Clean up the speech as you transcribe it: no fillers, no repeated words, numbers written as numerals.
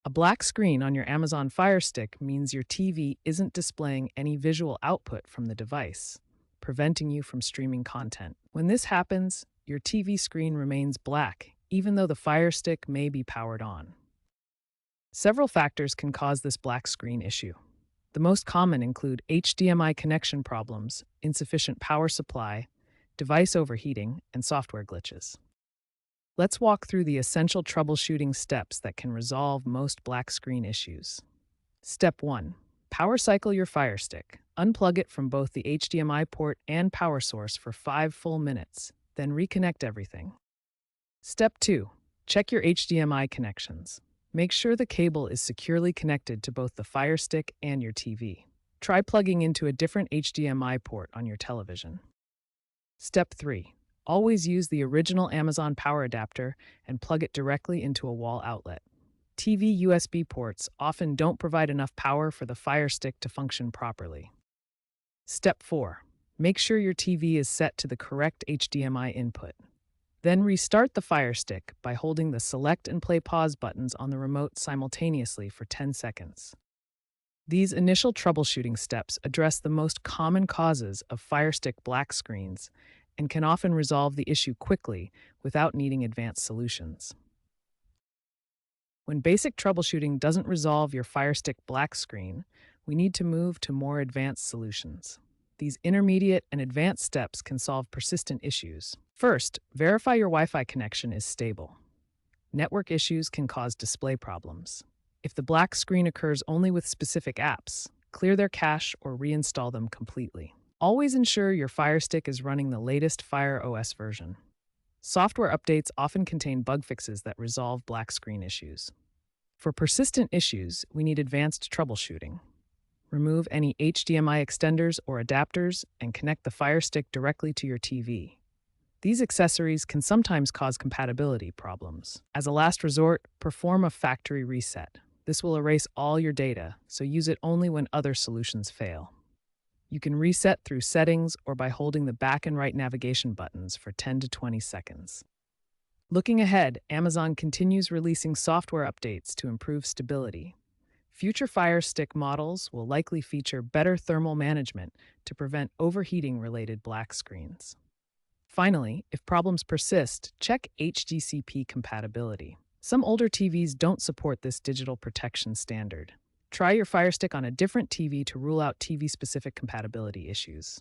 A black screen on your Amazon Fire Stick means your TV isn't displaying any visual output from the device, preventing you from streaming content. When this happens, your TV screen remains black, even though the Fire Stick may be powered on. Several factors can cause this black screen issue. The most common include HDMI connection problems, insufficient power supply, device overheating, and software glitches. Let's walk through the essential troubleshooting steps that can resolve most black screen issues. Step 1. Power cycle your Fire Stick. Unplug it from both the HDMI port and power source for 5 full minutes, then reconnect everything. Step 2. Check your HDMI connections. Make sure the cable is securely connected to both the Fire Stick and your TV. Try plugging into a different HDMI port on your television. Step 3. Always use the original Amazon power adapter and plug it directly into a wall outlet. TV USB ports often don't provide enough power for the Fire Stick to function properly. Step 4. Make sure your TV is set to the correct HDMI input. Then restart the Fire Stick by holding the select and play pause buttons on the remote simultaneously for 10 seconds. These initial troubleshooting steps address the most common causes of Fire Stick black screens and can often resolve the issue quickly without needing advanced solutions. When basic troubleshooting doesn't resolve your Fire Stick black screen, we need to move to more advanced solutions. These intermediate and advanced steps can solve persistent issues. First, verify your Wi-Fi connection is stable. Network issues can cause display problems. If the black screen occurs only with specific apps, clear their cache or reinstall them completely. Always ensure your Fire Stick is running the latest Fire OS version. Software updates often contain bug fixes that resolve black screen issues. For persistent issues, we need advanced troubleshooting. Remove any HDMI extenders or adapters and connect the Fire Stick directly to your TV. These accessories can sometimes cause compatibility problems. As a last resort, perform a factory reset. This will erase all your data, so use it only when other solutions fail. You can reset through settings or by holding the back and right navigation buttons for 10 to 20 seconds. Looking ahead, Amazon continues releasing software updates to improve stability. Future Fire Stick models will likely feature better thermal management to prevent overheating-related black screens. Finally, if problems persist, check HDCP compatibility. Some older TVs don't support this digital protection standard. Try your Fire Stick on a different TV to rule out TV-specific compatibility issues.